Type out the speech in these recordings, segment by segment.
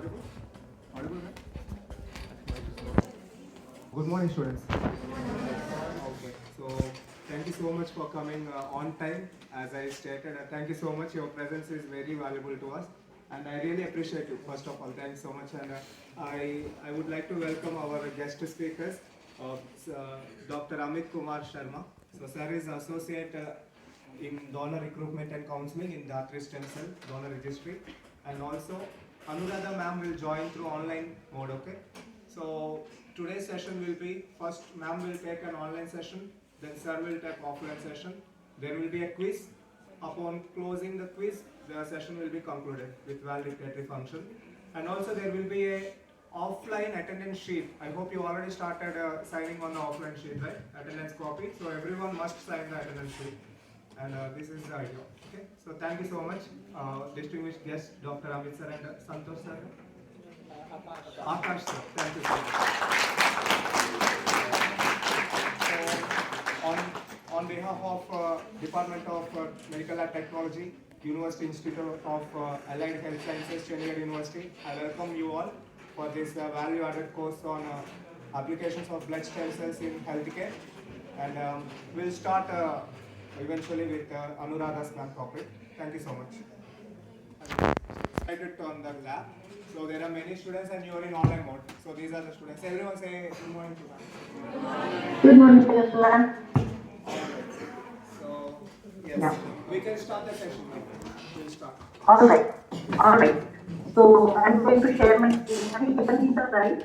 audible? Audible, right? Good morning, students. Okay, so thank you so much for coming on time. As I stated, thank you so much. Your presence is very valuable to us, and I really appreciate you. First of all, thanks so much. And I would like to welcome our guest speakers, Dr. Amit Kumar Sharma. So, sir is associate in donor recruitment and counseling in Dhatri Stem Cell Donor Registry, and also Anuradha ma'am will join through online mode. Okay, so today's session will be first ma'am will take an online session, then sir will take offline session. There will be a quiz. Upon closing the quiz, the session will be concluded with valedictory function, and also there will be a offline attendance sheet. I hope you already started signing on the offline sheet, right? Attendance copy. So everyone must sign the attendance sheet. And this is the idea. Okay. So thank you so much, distinguished guests, Dr. Amit sir and Santosh sir. Akash sir. Thank you so much. So on behalf of Department of Medical and Technology, University Institute of Allied Health Sciences, Chandigarh University, I welcome you all for this value-added course on applications of blood stem cells in healthcare. And we'll start eventually with Anuradha's ma'am topic. Thank you so much. Excited on the lab. So there are many students and you are in online mode. So these are the students. Everyone say good morning to ma'am. Good morning, Ma'am. So yes, we can start the session now. We'll start. All right. So I'm going to share my screen. Have you given me the right?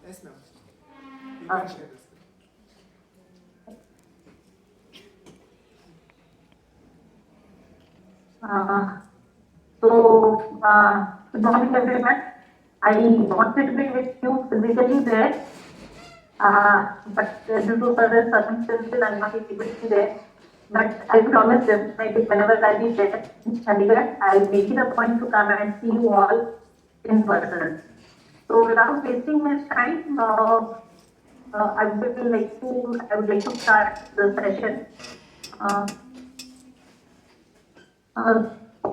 Yes, ma'am. You can share this. Good morning, everyone. I wanted to be with you physically there, but due to certain circumstances, I'm not able to be there. But I promise them, maybe whenever I be there in Chandigarh, I'll make it a point to come and see you all in person. So without wasting much time, I would like to start the session.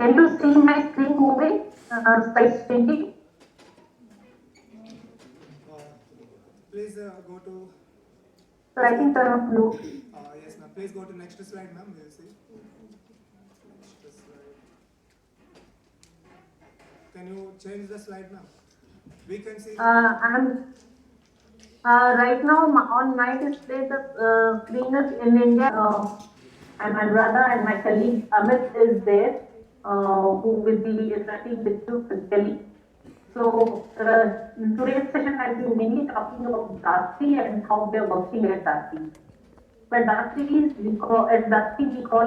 Can you see my screen moving? Slides changing? Please go to. So I think blue. Yes, ma'am. Please go to next slide, ma'am. We'll see. Next slide. Can you change the slide, ma'am? We can see. I'm right now on my display. The screen is in India. I'm Anuradha and my colleague Amit is there, who will be interacting with you physically. So in today's session, I'll be mainly talking about Dhatri and how they're working at Dhatri. But Dhatri we call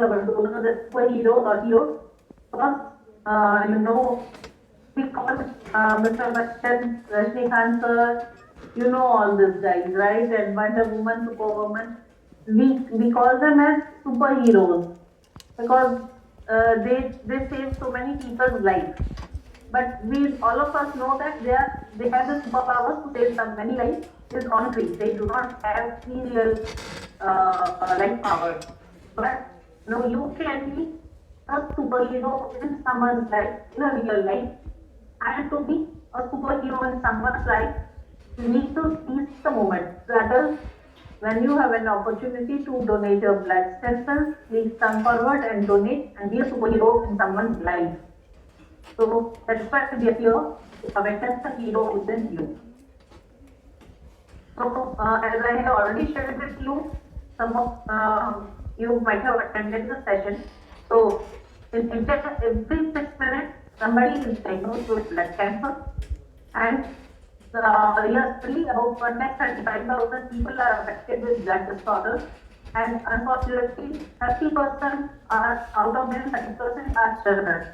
our donors as superheroes or heroes. First, we call Mr. Bachchan, Rajnikant sir, all these guys, right? And Wonder Woman, Superwoman. We call them as superheroes because they save so many people's lives. But all of us know that they have the superpowers to save so many lives is on tree. They do not have real life powers. But you can be a superhero in someone's life, in a real life. And to be a superhero in someone's life, you need to seize the moment. That is, when you have an opportunity to donate your blood stem cells, please come forward and donate and be a superhero in someone's life. So that's why we are here to awaken the hero within you. So as I have already shared with you, some of you might have attended the session. So in India, every 6 minutes, somebody is diagnosed with blood cancer, and yearly about 135,000 people are affected with blood disorders, and unfortunately 30% are out of them 30% are children.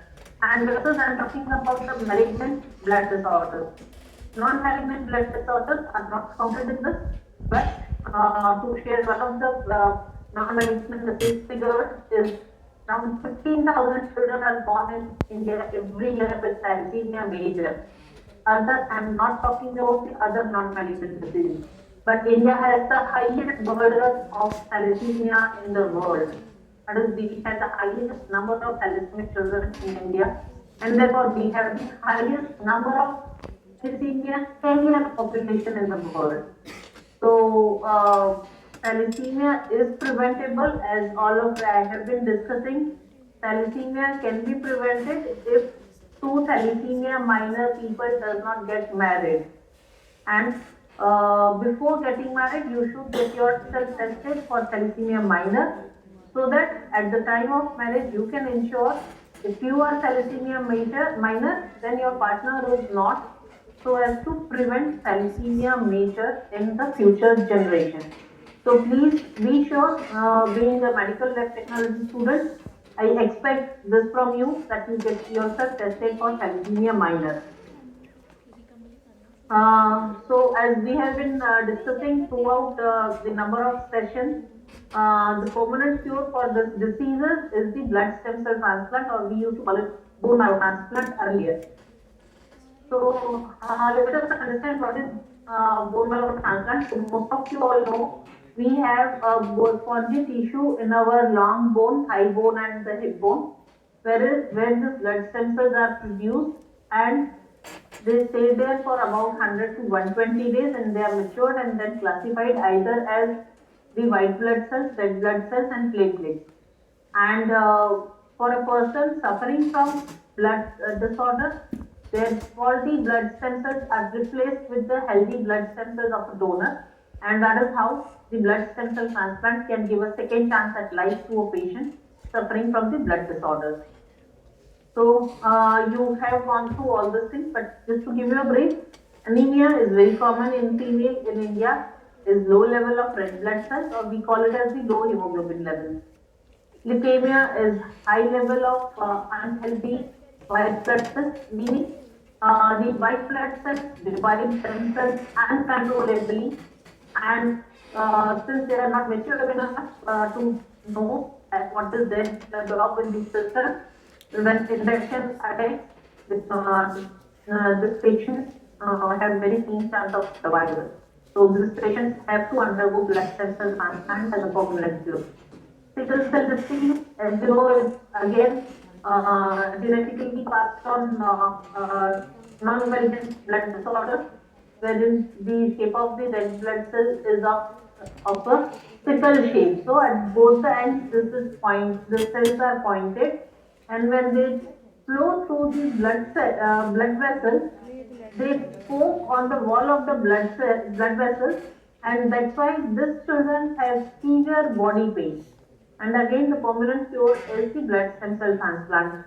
And because I'm talking about the malignant blood disorders. Non-malignant blood disorders are not counted in this, but to share one of the non-malignant disease figures is around 15,000 children are born in India every year with thalassemia major. I'm not talking about the other non-malignant diseases, but India has the highest burden of thalassemia in the world. That is, we have the highest number of thalassemia children in India. and therefore we have the highest number of thalassemia carrier population in the world. So, thalassemia is preventable, as all of I have been discussing. Thalassemia can be prevented if two thalassemia minor people does not get married. And before getting married, you should get yourself tested for thalassemia minor, so that at the time of marriage you can ensure if you are thalassemia minor, then your partner is not, so as to prevent thalassemia major in the future generation. So please be sure, being a medical lab technology student, I expect this from you, that you get yourself tested for thalassemia minor. So as we have been discussing throughout the number of sessions, the permanent cure for this diseases is the blood stem cell transplant, or we used to call it bone marrow transplant earlier. So let us understand what is bone marrow transplant. So most of you all know we have a spongy tissue in our long bone, thigh bone, and the hip bone, where the blood stem cells are produced, and they stay there for about 100 to 120 days, and they are matured and then classified either as the white blood cells, red blood cells, and platelets. And for a person suffering from blood disorder, their faulty blood stem cells are replaced with the healthy blood stem cells of a donor, and that is how the blood stem cell transplant can give a second chance at life to a patient suffering from the blood disorders. So you have gone through all these things, but just to give you a brief, anemia is very common in female in India, is low level of red blood cells, or we call it as the low hemoglobin levels. Leukemia is high level of unhealthy white blood cells, meaning the white blood cells divide themselves uncontrollably, and since they are not mature enough to know what is their job in the system, when infection attacks, this patient have very keen chance of survival. So these patients have to undergo blood stem cell transplant as a permanent cure. Sickle cell disease, as you know, is again genetically passed on non-malignant blood disorder, wherein the shape of the red blood cell is of a sickle shape. So at both the ends, the cells are pointed, and when they flow through the blood vessels, they poke on the wall of the blood vessels, and that's why these children have severe body pain. And again, the permanent cure is the blood stem cell transplant.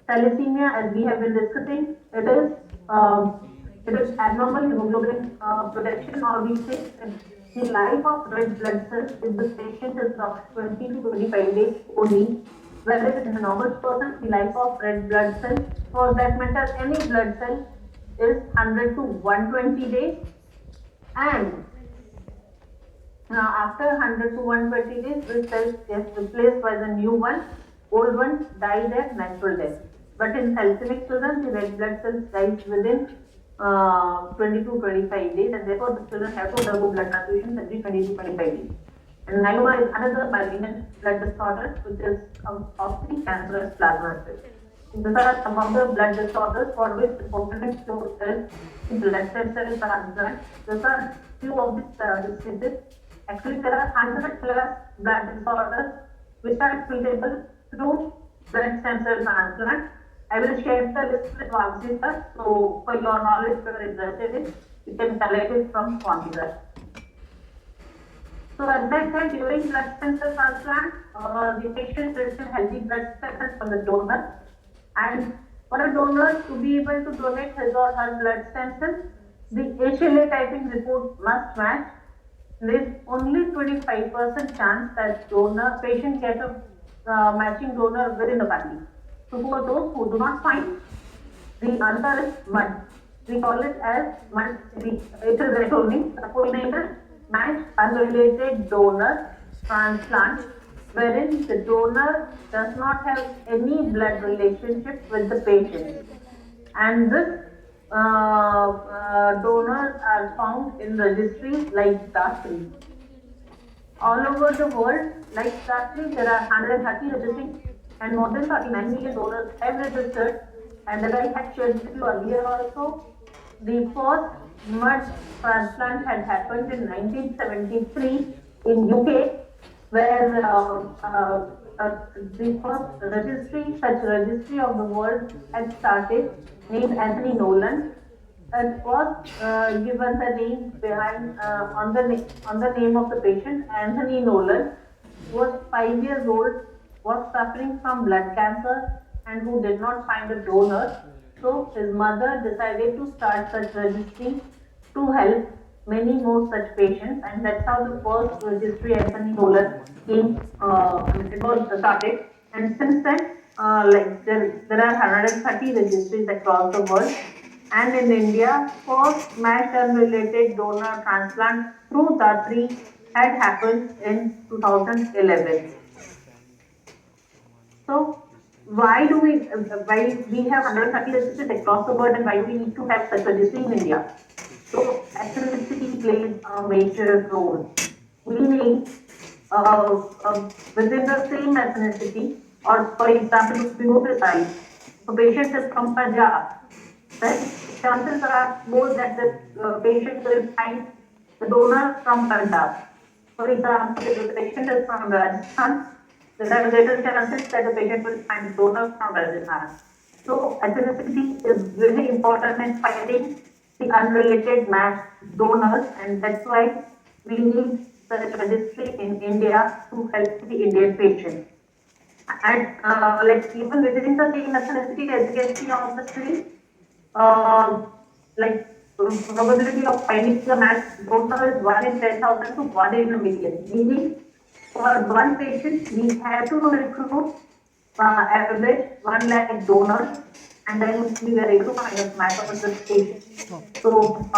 Thalassemia, as we have been discussing, it is abnormal hemoglobin production, or we say the life of red blood cells in this patient is of 20 to 25 days only, whereas in a normal person, the life of red blood cells, for that matter, any blood cell, is 100 to 120 days, and after 100 to 120 days, this cell gets replaced by the new one. Old ones die their natural death. But in thalassemia children, the red blood cells dies within 20 to 25 days, and therefore the children have to undergo blood transfusions every 20 to 25 days. And myeloma is another malignant blood disorder, which is of the cancerous plasma cells. These are some of the blood disorders for which the permanent cure is the blood stem cell transplant. These are few of the diseases. Actually, there are 100 plus blood disorders which are treatable through blood stem cell transplant. I will share the list with Vamsi sir. So, for your knowledge, if you are interested in, you can collect it from Vamsi sir. So, as I said, during blood stem cell transplant, the patient receives healthy blood cells from the donor, and for a donor to be able to donate his or her blood stem cells, the HLA typing report must match. There is only 25% chance that patient gets a matching donor within the family. So for those who do not find, the answer is MUD. We call it as MUD. It is acronym. The full name is Matched Unrelated Donor Transplant, wherein the donor does not have any blood relationship with the patient, and this donors are found in registries like DASRI. All over the world, like DASRI, there are 130 registries, and more than 39 million donors have registered and that I had shared with you earlier also. The first mud transplant had happened in 1973 in UK, where the first such registry of the world had started, named Anthony Nolan. It was given the name behind on the name of the patient, Anthony Nolan, who was 5 years old, was suffering from blood cancer, and who did not find a donor. So his mother decided to start such registry to help many more such patients, and that's how the first registry, Anthony Nolan, came. It was started, and since then, there are 130 registries across the world. And in India, first matched unrelated donor transplant through Datri had happened in 2011. So why we have 130 registries across the world, and why do we need to have such registry in India? So ethnicity plays a major role, meaning within the same ethnicity, or for example, to be more precise, a patient is from Punjab, then chances are more that the patient will find the donor from Punjab. For example, if the patient is from Rajasthan, there are greater chances that the patient will find donor from Rajasthan. So ethnicity is really important in finding the unrelated matched donors, and that's why we need such registry in India to help the Indian patient. And even within the same ethnicity, as you can see on the screen, uh, like probability of finding the match donor is 1 in 10,000 to 1 in a million. Meaning, for one patient, we have to recruit average 1 lakh donors, and then we are able to find a match of the patient. So,